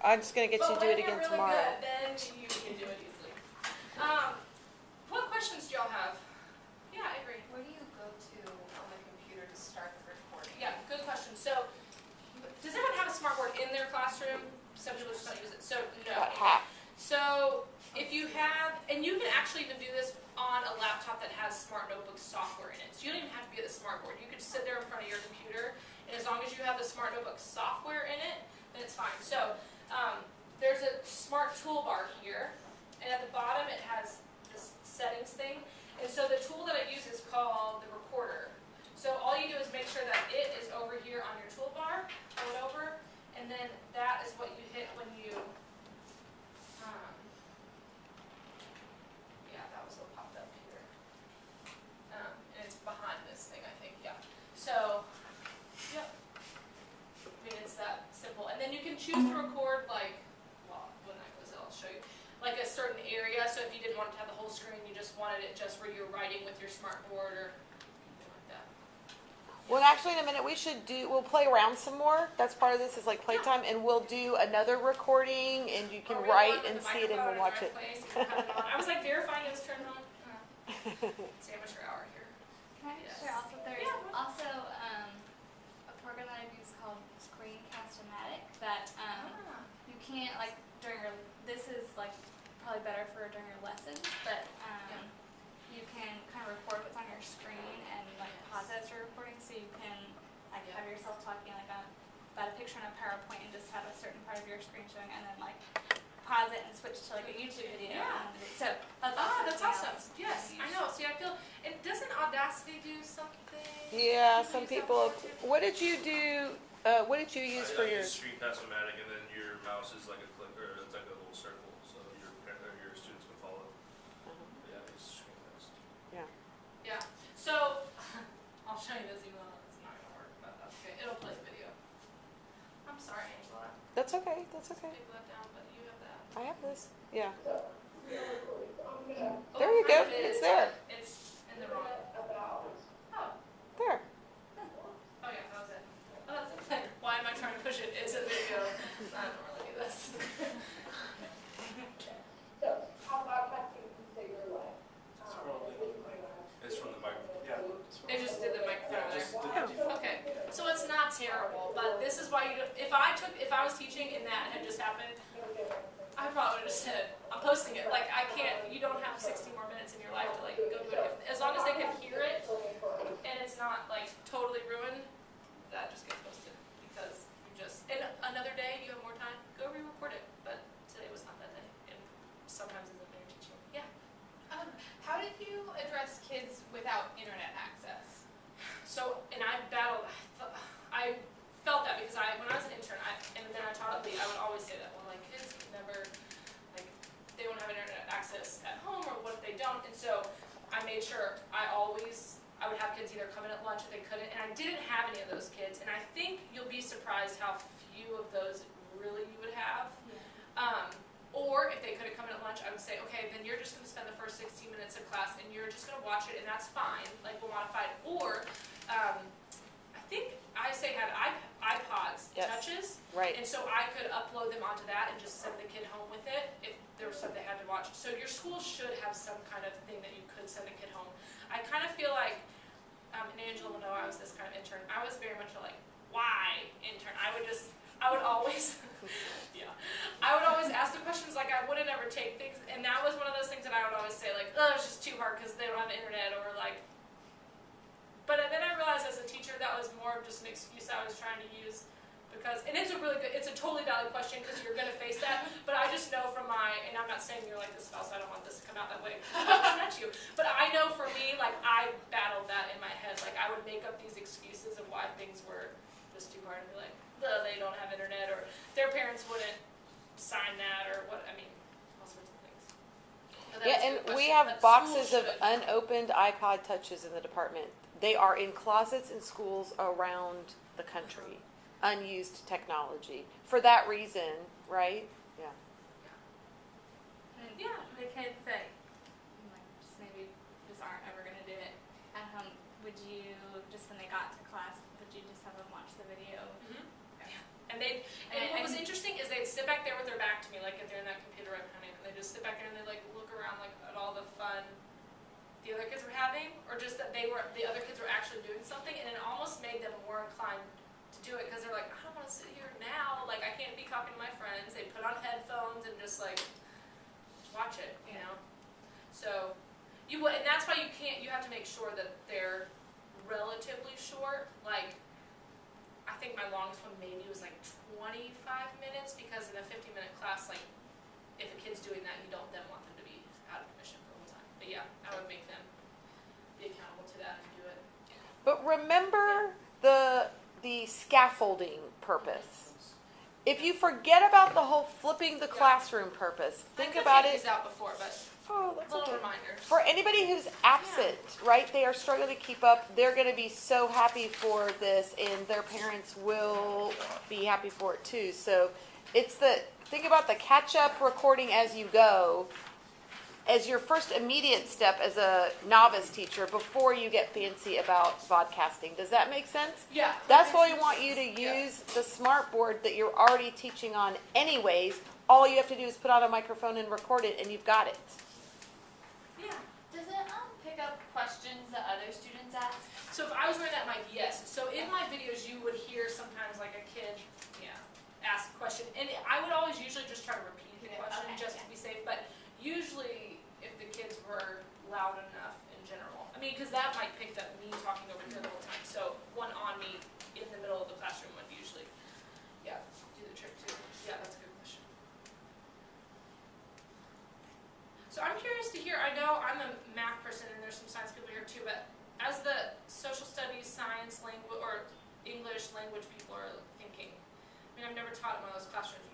I'm just going to get you to do it again really tomorrow. Good, then you can do it easily. What questions do y'all have? Yeah, I agree. Where do you go to on the computer to start the recording? Yeah, good question. So, does everyone have a smartboard in their classroom? Some people just don't use it. So, no. About half. So, if you have, and you can actually even do this on a laptop that has Smart Notebook software in it. So, you don't even have to be at the smartboard. You could sit there in front of your computer, and as long as you have the Smart Notebook software in it, then it's fine. So, there's a smart toolbar here, and at the bottom it has this settings thing. And so the tool that I use is called the recorder. So all you do is make sure that it is over here on your toolbar, pull it over, and then that is what you hit when you, yeah, that was what popped up here. And it's behind this thing, I think, yeah. So, yep. I mean, it's that simple. And then you can choose to record, like, well, when that goes out, I'll show you, like a certain area. So if you didn't want it to have the whole screen, you just wanted it just where you're writing with your smartboard or anything like that. Well, actually, in a minute, we'll play around some more. That's part of this is like playtime, and we'll do another recording, and you can write and see it, and we'll watch it. I was like verifying it was turned on. It's amateur hour here. Can I just share also, there's also a program that I've used called Screencast-O-Matic that you can't, like, during your, this is like probably better for during your lessons, but you can kind of record what's on your screen and like pause as you're recording, so you can like have yourself talking like about a picture in a PowerPoint and just have a certain part of your screen showing, and then like pause it and switch to like a YouTube video. Yeah. So that's awesome. Yes, I know. See, I feel, and doesn't Audacity do something? Yeah, some people. What did you do? What did you use for your? I use Screencast-O-Matic, and then your mouse is like a click, or it's like a little circle, so your students can follow. Yeah, it's Screencast. Yeah. Yeah. So I'll show you this even though it's not gonna work, but that's okay. It'll play the video. I'm sorry, Angela. That's okay. That's okay. Take that down, but you have that. I have this. Yeah. Oh, There you go. kind of It's is, there. but it's in the wrong. Oh. There. Oh yeah, that was it. Oh, that's it. Why am I trying to push it? It's a video. I don't really do this. It's from the mic. Yeah. They just did the microphone there. Okay, so it's not terrible, but this is why you. If I was teaching and that had just happened, I probably would have just said, "I'm posting it." Like I can't. You don't have 60 more minutes in your life to like go do it. As long as they can hear it and it's not like totally ruined, that just gets posted because you just. And another day you have more time, go re-record it. But today was not that day, and sometimes it's when you're teaching. Yeah. How did you address kids without internet access? So, and I battled, I felt that because when I was an intern, and then I taught at Lee, I would always say that, well, like, kids never, like, they won't have internet access at home, or what if they don't, and so I made sure I would have kids either come in at lunch if they couldn't, and I didn't have any of those kids, and I think you'll be surprised how few of those really you would have. Or if they couldn't come in at lunch, I would say, okay, then you're just going to spend the first 16 minutes of class and you're just going to watch it, and that's fine. Like, we'll modify it. Or, I think I had iPods touches. Right. And so I could upload them onto that and just send the kid home with it if there was something they had to watch. So your school should have some kind of thing that you could send a kid home. I kind of feel like, and Angela will know I was this kind of intern, I was very much like, why intern? I would always, I would always ask the questions, like I wouldn't ever take things, and that was one of those things that I would always say, like, oh, it's just too hard because they don't have internet, or like, but then I realized as a teacher that was more of just an excuse I was trying to use, because, and it's a totally valid question because you're going to face that, but I just know from and I'm not saying you're like this spouse, I don't want this to come out that way, not you, but I know for me, like, I battled that in my head, like, I would make up these excuses of why things were just too hard, and be like, they don't have internet, or their parents wouldn't sign that, or what, I mean, all sorts of things. Yeah, and we have boxes of unopened iPod touches in the department. They are in closets in schools around the country. Unused technology. For that reason, right? Yeah. And the kids that just maybe just aren't ever going to do it at home, would you, just when they got to class, would you just have them watch the video? Mm-hmm. And what was interesting is they'd sit back there with back to me, like if they're in that computer I'm hunting, and they just sit back there and they like look around like at all the fun the other kids were having, or just that the other kids were actually doing something, and it almost made them more inclined to do it, because they're like, I don't want to sit here now, like I can't be talking to my friends. They put on headphones and just like watch it, you know. So and that's why you have to make sure that they're relatively short. Like I think my longest one maybe was like 25 minutes, because in a 50-minute class, like if a kid's doing that, you don't then want them to be out of commission for the whole time. But yeah, I would make them be accountable to that and do it. But remember the scaffolding purpose. If you forget about the whole flipping the classroom purpose, think about it. These out before, but That's little okay. reminder. For anybody who's absent, right? They are struggling to keep up. They're going to be so happy for this, and their parents will be happy for it too. So think about the catch-up recording as you go, as your first immediate step as a novice teacher before you get fancy about vodcasting. Does that make sense? Yeah. That's why we want you to use the Smartboard that you're already teaching on anyways. All you have to do is put on a microphone and record it, and you've got it. Yeah. Does it pick up questions that other students ask? So if I was wearing that mic, yes. So in my videos, you would hear sometimes like a kid, ask a question, and I would always usually just try to repeat the question just to be safe. But usually, if the kids were loud enough in general, I mean, because that mic picked up me talking over here the whole time. So one on me in the middle of the classroom would usually, do the trick too. Yeah, that's a good question. So I'm curious to hear, I know I'm a math person and there's some science people here too, but as the social studies, science, language, or English language people are thinking, I mean, I've never taught in one of those classrooms,